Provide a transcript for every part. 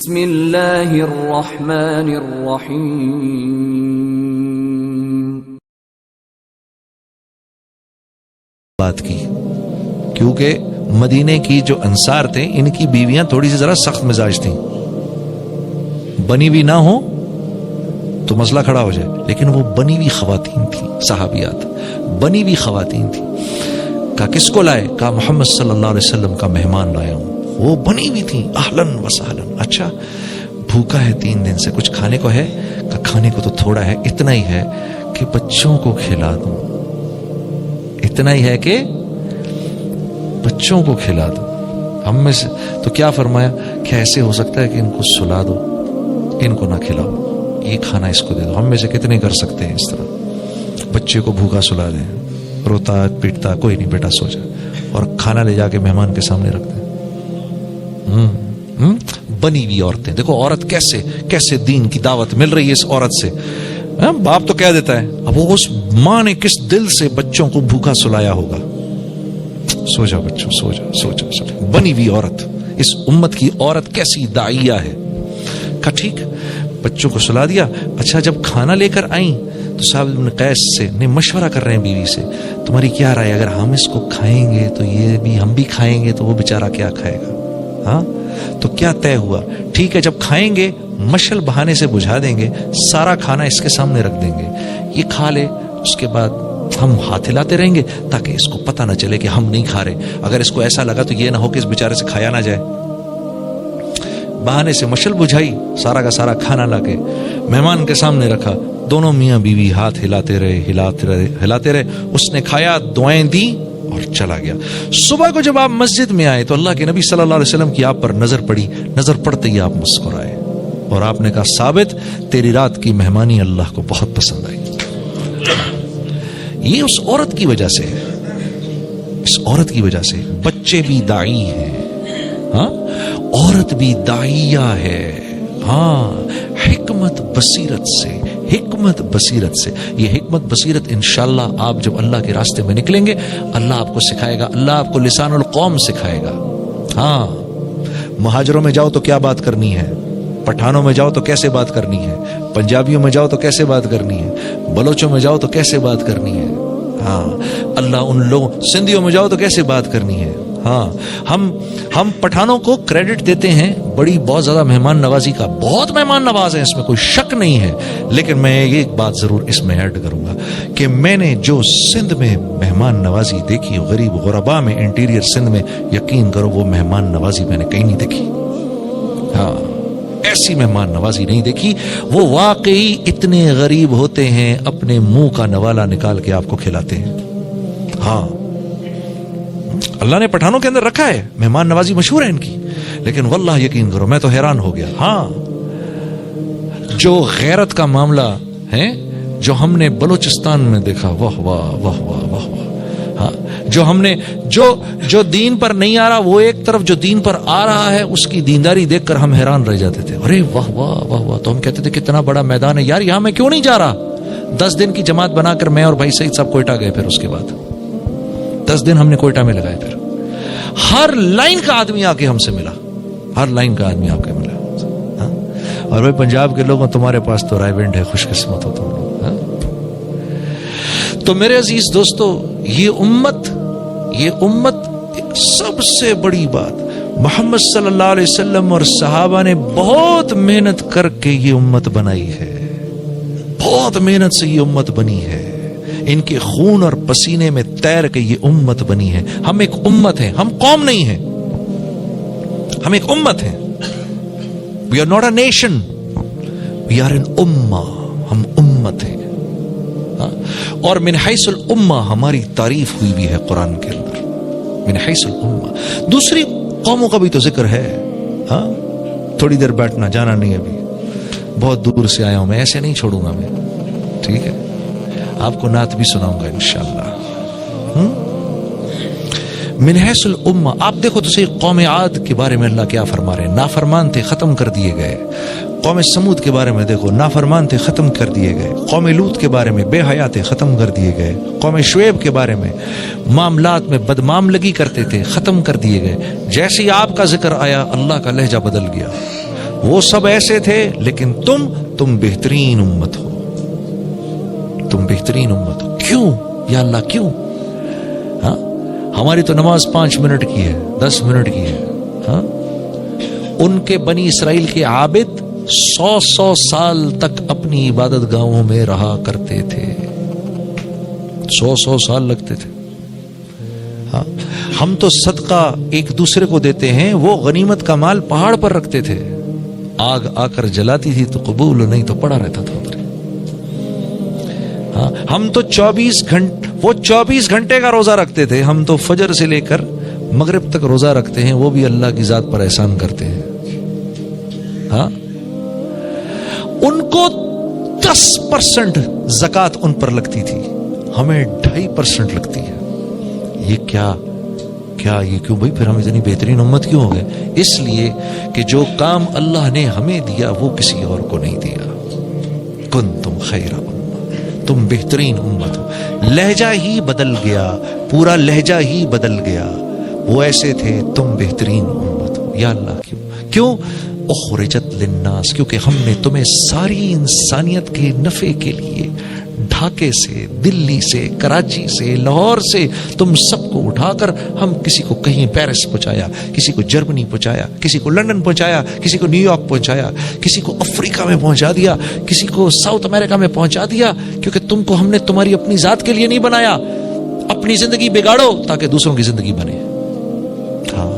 بسم اللہ الرحمن الرحیم۔ بات کی کیونکہ مدینے کی جو انصار تھے ان کی بیویاں تھوڑی سی ذرا سخت مزاج تھیں، بنی ہوئی نہ ہو تو مسئلہ کھڑا ہو جائے، لیکن وہ بنی ہوئی خواتین تھیں، صحابیات بنی ہوئی خواتین تھیں۔ کہا کس کو لائے؟ کہا محمد صلی اللہ علیہ وسلم کا مہمان لایا ہوں۔ وہ بنی ہوئی تھیں، اہلن و سہلن۔ اچھا بھوکا ہے 3 دن سے، کچھ کھانے کو ہے؟ کہا کھانے کو تو تھوڑا ہے، اتنا ہی ہے کہ بچوں کو کھلا دوں، اتنا ہی ہے کہ بچوں کو کھلا دو۔ ہم میں سے تو کیا فرمایا کہ ایسے ہو سکتا ہے کہ ان کو سلا دو، ان کو نہ کھلاؤ، یہ کھانا اس کو دے دو۔ ہم میں سے کتنے کر سکتے ہیں اس طرح؟ بچے کو بھوکا سلا دیں، روتا پیٹتا، کوئی نہیں بیٹا سو جا، اور کھانا لے جا کے مہمان کے سامنے رکھ دیں۔ بنی ہوئی عورتیں، دیکھو عورت کیسے دین کی دعوت مل رہی ہے اس عورت سے۔ باپ تو کہہ دیتا ہے، اب وہ اس ماں نے کس دل سے بچوں کو بھوکا سلایا ہوگا۔ سو جا بچوں، سو جا سو جا سو جا۔ بنی ہوئی عورت، اس امت کی عورت کیسی داعیہ ہے۔ کہا ٹھیک، بچوں کو سلا دیا۔ اچھا جب کھانا لے کر آئیں تو صاحب ابن قیس سے مشورہ کر رہے ہیں بیوی سے، تمہاری کیا رائے، اگر ہم اس کو کھائیں گے تو یہ بھی ہم بھی کھائیں گے تو وہ بیچارہ کیا کھائے گا؟ ہاں تو کیا طے ہوا؟ ٹھیک ہے جب کھائیں گے مشل بہانے سے بجھا دیں گے، سارا کھانا اس کے سامنے رکھ دیں گے، یہ کھا لے، اس کے بعد ہم ہاتھ ہلاتے رہیں گے تاکہ اس کو پتہ نہ چلے کہ ہم نہیں کھا رہے۔ اگر اس کو ایسا لگا تو یہ نہ ہو کہ اس بیچارے سے کھایا نہ جائے۔ بہانے سے مشل بجھائی، سارا کا سارا کھانا لا کے مہمان کے سامنے رکھا، دونوں میاں بیوی ہاتھ ہلاتے رہے۔ اس نے کھایا، دعائیں دی اور چلا گیا۔ صبح کو جب آپ مسجد میں آئے تو اللہ کے نبی صلی اللہ علیہ وسلم کی آپ پر نظر پڑی، نظر پڑتے ہی آپ مسکرائے اور آپ نے کہا ثابت تیری رات کی مہمانی اللہ کو بہت پسند آئی۔ یہ اس عورت کی وجہ سے ہے، اس عورت کی وجہ سے۔ بچے بھی داعی ہیں، ہاں عورت بھی داعیہ ہے، ہاں حکمت بصیرت سے، حکمت بصیرت سے۔ یہ حکمت بصیرت انشاءاللہ آپ جب اللہ کے راستے میں نکلیں گے اللہ آپ کو سکھائے گا، اللہ آپ کو لسان القوم سکھائے گا۔ ہاں مہاجروں میں جاؤ تو کیا بات کرنی ہے، پٹھانوں میں جاؤ تو کیسے بات کرنی ہے، پنجابیوں میں جاؤ تو کیسے بات کرنی ہے، بلوچوں میں جاؤ تو کیسے بات کرنی ہے۔ ہاں اللہ ان لوگوں، سندھیوں میں جاؤ تو کیسے بات کرنی ہے۔ ہاں ہم پٹھانوں کو کریڈٹ دیتے ہیں بہت زیادہ مہمان نوازی کا، بہت مہمان نواز ہیں، اس میں کوئی شک نہیں ہے، لیکن میں ایک بات ضرور اس میں ایڈ کروں گا کہ میں نے جو سندھ میں مہمان نوازی دیکھی، غریب غربا میں، انٹیریئر سندھ میں، یقین کرو وہ مہمان نوازی میں نے کہیں نہیں دیکھی۔ ہاں ایسی مہمان نوازی نہیں دیکھی۔ وہ واقعی اتنے غریب ہوتے ہیں اپنے منہ کا نوالا نکال کے آپ کو کھلاتے ہیں۔ ہاں اللہ نے پٹھانوں کے اندر رکھا ہے، مہمان نوازی مشہور ہے ان کی، لیکن واللہ یقین کرو میں تو حیران ہو گیا۔ ہاں جو غیرت کا معاملہ ہے جو ہم نے بلوچستان میں دیکھا، واہ واہ واہ واہ واہ واہ۔ ہاں جو ہم نے جو دین پر نہیں آ رہا، وہ ایک طرف جو دین پر آ رہا ہے اس کی دینداری دیکھ کر ہم حیران رہ جاتے تھے، ارے واہ واہ واہ واہ۔ تو ہم کہتے تھے کتنا بڑا میدان ہے یار، یہاں میں کیوں نہیں جا رہا؟ 10 دن کی جماعت بنا کر میں اور بھائی سعید صاحب کوئٹہ گئے، پھر اس کے بعد 10 دن ہم نے کوئٹہ میں لگائے، پھر ہر لائن کا آدمی آ کے ہم سے ملا، ہر لائن کا آدمی آ کے ملا۔ اور بھائی پنجاب کے لوگوں تمہارے پاس تو رائے ونڈ ہے، خوش قسمت ہو تم لوگ۔ تو میرے عزیز دوستو، یہ امت سب سے بڑی بات، محمد صلی اللہ علیہ وسلم اور صحابہ نے بہت محنت کر کے یہ امت بنائی ہے، بہت محنت سے یہ امت بنی ہے، ان کے خون اور پسینے میں تیر کے یہ امت بنی ہے۔ ہم ایک امت ہیں، ہم قوم نہیں ہیں، ہم ایک امت ہیں۔ We are not a nation, we are an ummah، ہم امت ہیں۔ اور من حیث الامہ ہماری تعریف ہوئی بھی ہے قرآن کے اندر، من حیث الامہ۔ دوسری قوموں کا بھی تو ذکر ہے۔ ہاں تھوڑی دیر بیٹھنا، جانا نہیں، ابھی بہت دور سے آیا ہوں میں، ایسے نہیں چھوڑوں گا میں، ٹھیک ہے؟ آپ کو نعت بھی سناؤں گا انشاءاللہ۔ من حیث الامہ آپ دیکھو تو صحیح، قوم عاد کے بارے میں اللہ کیا فرما رہے ہیں، نافرمان تھے ختم کر دیے گئے۔ قوم سمود کے بارے میں دیکھو، نافرمان تھے ختم کر دیے گئے۔ قوم لوط کے بارے میں بے حیا تھے، ختم کر دیے گئے۔ قوم شعیب کے بارے میں معاملات میں بدمعاملگی کرتے تھے، ختم کر دیے گئے۔ جیسے ہی آپ کا ذکر آیا اللہ کا لہجہ بدل گیا، وہ سب ایسے تھے لیکن تم بہترین امت ہو، تم بہترین امت ہو. کیوں یا اللہ کیوں؟ ہاں ہماری تو نماز 5 منٹ کی ہے، 10 منٹ کی ہے. ہاں ان کے بنی اسرائیل کے عابد 100 سال تک اپنی عبادت گاہوں میں رہا کرتے تھے، 100 سال لگتے تھے. ہاں ہم تو صدقہ ایک دوسرے کو دیتے ہیں، وہ غنیمت کا مال پہاڑ پر رکھتے تھے، آگ آ کر جلاتی تھی تو قبول، نہیں تو پڑا رہتا تھا ادھر. ہاں ہم تو 24 گھنٹے کا روزہ رکھتے تھے، ہم تو فجر سے لے کر مغرب تک روزہ رکھتے ہیں، وہ بھی اللہ کی ذات پر احسان کرتے ہیں. ہاں ان کو 10% زکوٰۃ ان پر لگتی تھی، ہمیں 2.5% لگتی ہے. یہ کیا یہ کیوں بھائی؟ پھر ہم اتنی بہترین امت کیوں ہو گئے؟ اس لیے کہ جو کام اللہ نے ہمیں دیا وہ کسی اور کو نہیں دیا. کنتم خیر امہ، تم بہترین امت ہو. لہجہ ہی بدل گیا، پورا لہجہ ہی بدل گیا. وہ ایسے تھے، تم بہترین امت ہو. یا اللہ کیوں؟ اخرجت للناس، کیونکہ ہم نے تمہیں ساری انسانیت کے نفع کے لیے ڈھاکے سے، دلی سے، کراچی سے، لاہور سے تم سب کو اٹھا کر ہم کسی کو کہیں پیرس پہنچایا، کسی کو جرمنی پہنچایا، کسی کو لندن پہنچایا، کسی کو نیو یارک پہنچایا، کسی کو افریقہ میں پہنچا دیا، کسی کو ساؤتھ امریکہ میں پہنچا دیا. کیونکہ تم کو ہم نے تمہاری اپنی ذات کے لیے نہیں بنایا. اپنی زندگی بگاڑو تاکہ دوسروں کی زندگی بنے. ہاں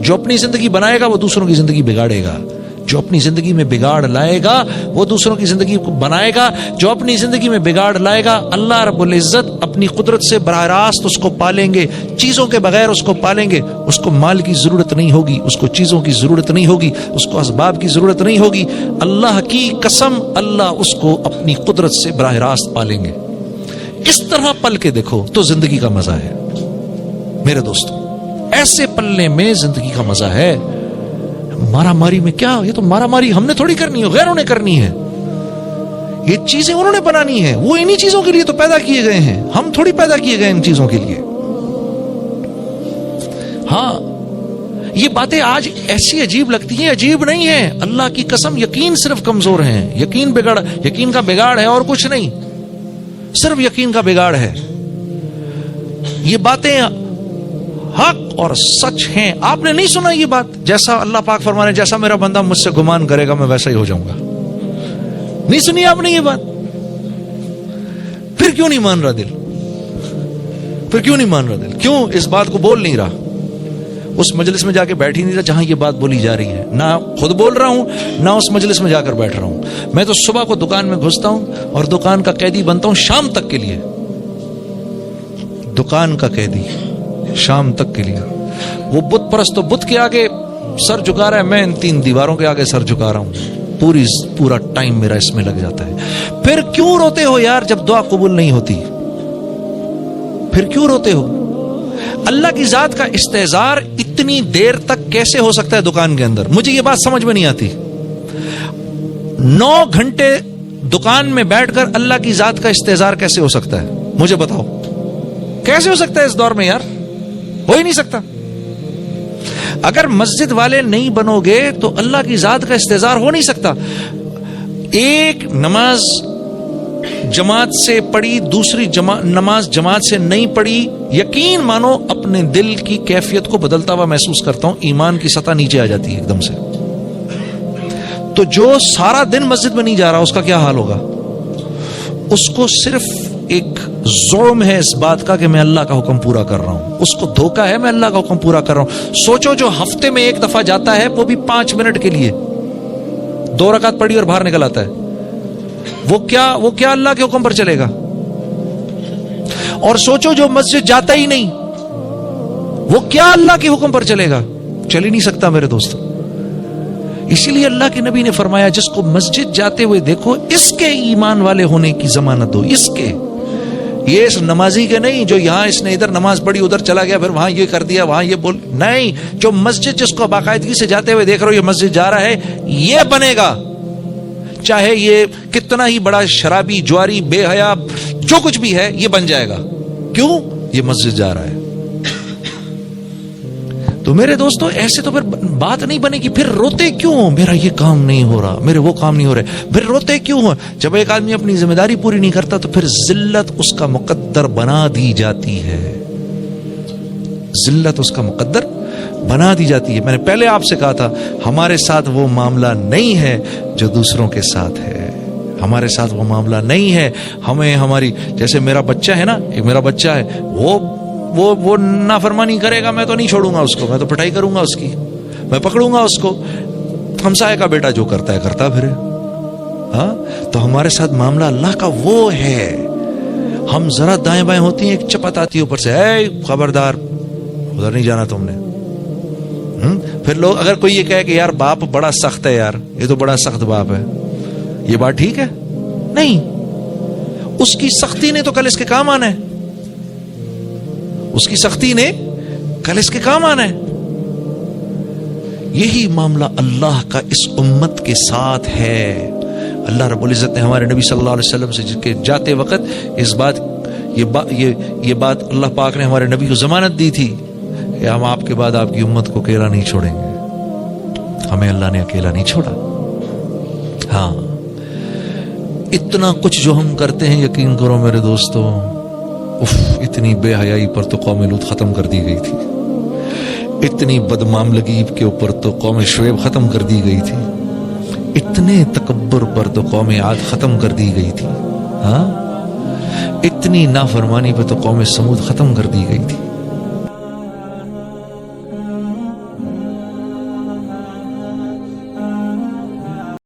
جو اپنی زندگی بنائے گا وہ دوسروں کی زندگی بگاڑے گا، جو اپنی زندگی میں بگاڑ لائے گا وہ دوسروں کی زندگی کو بنائے گا. جو اپنی زندگی میں بگاڑ لائے گا اللہ رب العزت اپنی قدرت سے براہ راست اس کو پالیں گے، چیزوں کے بغیر اس کو پالیں گے. اس کو مال کی ضرورت نہیں ہوگی، اس کو چیزوں کی ضرورت نہیں ہوگی، اس کو اسباب کی ضرورت نہیں ہوگی. اللہ کی قسم اللہ اس کو اپنی قدرت سے براہ راست پالیں گے. اس طرح پل کے دیکھو تو زندگی کا مزہ ہے میرے دوستوں. ایسے پلنے میں زندگی کا مزہ ہے. مارا ماری میں کیا؟ یہ تو مارا ماری ہم نے تھوڑی کرنی ہے، غیروں نے کرنی ہے. یہ چیزیں انہوں نے بنانی ہے، وہ انہی چیزوں کے لیے تو پیدا کیے گئے ہیں، ہم تھوڑی پیدا کیے گئے ان چیزوں کے لیے. ہاں یہ باتیں آج ایسی عجیب لگتی ہیں، عجیب نہیں ہیں. اللہ کی قسم یقین صرف کمزور ہیں، یقین کا بگاڑ ہے اور کچھ نہیں، صرف یقین کا بگاڑ ہے. یہ باتیں حق اور سچ ہیں. آپ نے نہیں سنا یہ بات؟ جیسا اللہ پاک فرمانے جیسا میرا بندہ مجھ سے گمان کرے گا میں ویسا ہی ہو جاؤں گا. نہیں سنی آپ نے یہ بات؟ پھر کیوں نہیں مان رہا دل؟ پھر کیوں نہیں مان رہا دل؟ کیوں اس بات کو بول نہیں رہا؟ اس مجلس میں جا کے بیٹھ ہی نہیں رہا جہاں یہ بات بولی جا رہی ہے. نہ خود بول رہا ہوں نہ اس مجلس میں جا کر بیٹھ رہا ہوں. میں تو صبح کو دکان میں گھستا ہوں اور دکان کا قیدی بنتا ہوں شام تک کے لیے. دکان کا قیدی شام تک کے لیے. وہ بت پرست تو بت کے آگے سر جھکا رہا ہے، میں ان 3 دیواروں کے آگے سر جھکا رہا ہوں. پورا ٹائم میرا اس میں لگ جاتا ہے. پھر کیوں روتے ہو یار جب دعا قبول نہیں ہوتی؟ پھر کیوں روتے ہو؟ اللہ کی ذات کا استحضار اتنی دیر تک کیسے ہو سکتا ہے دکان کے اندر؟ مجھے یہ بات سمجھ میں نہیں آتی. 9 گھنٹے دکان میں بیٹھ کر اللہ کی ذات کا استحضار کیسے ہو سکتا ہے؟ مجھے بتاؤ کیسے ہو سکتا ہے اس دور میں یار؟ ہو ہی نہیں سکتا. اگر مسجد والے نہیں بنو گے تو اللہ کی ذات کا استحضار ہو نہیں سکتا. ایک نماز جماعت سے پڑھی، دوسری نماز جماعت سے نہیں پڑھی، یقین مانو اپنے دل کی کیفیت کو بدلتا ہوا محسوس کرتا ہوں. ایمان کی سطح نیچے آ جاتی ہے ایک دم سے. تو جو سارا دن مسجد میں نہیں جا رہا اس کا کیا حال ہوگا؟ اس کو صرف ایک ظلم ہے اس بات کا کہ میں اللہ کا حکم پورا کر رہا ہوں. اس کو دھوکہ ہے میں اللہ کا حکم پورا کر رہا ہوں. سوچو جو ہفتے میں 1 دفعہ جاتا ہے وہ بھی 5 منٹ کے لیے 2 رکعت پڑھی اور باہر نکل آتا ہے، وہ کیا اللہ کے حکم پر چلے گا؟ اور سوچو جو مسجد جاتا ہی نہیں وہ کیا اللہ کے حکم پر چلے گا؟ چل ہی نہیں سکتا میرے دوست. اسی لیے اللہ کے نبی نے فرمایا جس کو مسجد جاتے ہوئے دیکھو اس کے ایمان والے ہونے کی ضمانت دو. اس کے، یہ اس نمازی کے نہیں جو یہاں اس نے ادھر نماز پڑھی ادھر چلا گیا پھر وہاں یہ کر دیا وہاں یہ بول. نہیں، جو مسجد جس کو باقاعدگی سے جاتے ہوئے دیکھ رہے ہو یہ مسجد جا رہا ہے، یہ بنے گا. چاہے یہ کتنا ہی بڑا شرابی، جواری، بے حیا، جو کچھ بھی ہے یہ بن جائے گا. کیوں؟ یہ مسجد جا رہا ہے. تو میرے دوستو ایسے تو پھر بات نہیں بنے گی. پھر روتے کیوں؟ میرا یہ کام نہیں ہو رہا, میرے وہ کام نہیں ہو رہے. پھر روتے کیوں؟ جب ایک آدمی اپنی ذمہ داری پوری نہیں کرتا تو پھر ذلت اس کا مقدر بنا دی جاتی ہے. ذلت اس کا مقدر بنا دی جاتی ہے. میں نے پہلے آپ سے کہا تھا ہمارے ساتھ وہ معاملہ نہیں ہے جو دوسروں کے ساتھ ہے. ہمارے ساتھ وہ معاملہ نہیں ہے. ہمیں ہماری جیسے میرا بچہ ہے نا, ایک میرا بچہ ہے, وہ نافرمانی کرے گا, میں تو نہیں چھوڑوں گا اس کو, میں تو پٹائی کروں گا اس کی, میں پکڑوں گا اس کو. ہمسائے کا بیٹا جو کرتا ہے کرتا پھرے. ہاں تو ہمارے ساتھ معاملہ اللہ کا وہ ہے. ہم ذرا دائیں بائیں ہوتی ہیں, ایک چپت آتی ہے اوپر سے, اے خبردار ادھر نہیں جانا تم نے. پھر لوگ اگر کوئی یہ کہے کہ یار باپ بڑا سخت ہے, یار یہ تو بڑا سخت باپ ہے, یہ بات ٹھیک ہے؟ نہیں. اس کی سختی نے تو کل اس کے کام آنا ہے. اس کی سختی نے کل اس کے کام آنا ہے. یہی معاملہ اللہ کا اس امت کے ساتھ ہے. اللہ رب العزت نے ہمارے نبی صلی اللہ علیہ وسلم سے جاتے وقت یہ بات اللہ پاک نے ہمارے نبی کو ضمانت دی تھی کہ ہم آپ کے بعد آپ کی امت کو اکیلا نہیں چھوڑیں گے. ہمیں اللہ نے اکیلا نہیں چھوڑا. ہاں اتنا کچھ جو ہم کرتے ہیں, یقین کرو میرے دوستو, اتنی بے حیائی پر تو قوم لوط ختم کر دی گئی تھی. اتنی بدمعاملگی کے اوپر تو قوم شعیب ختم کر دی گئی تھی. اتنے تکبر پر تو قوم عاد ختم کر دی گئی تھی. ہاں اتنی نافرمانی پہ تو قوم سمود ختم کر دی گئی تھی.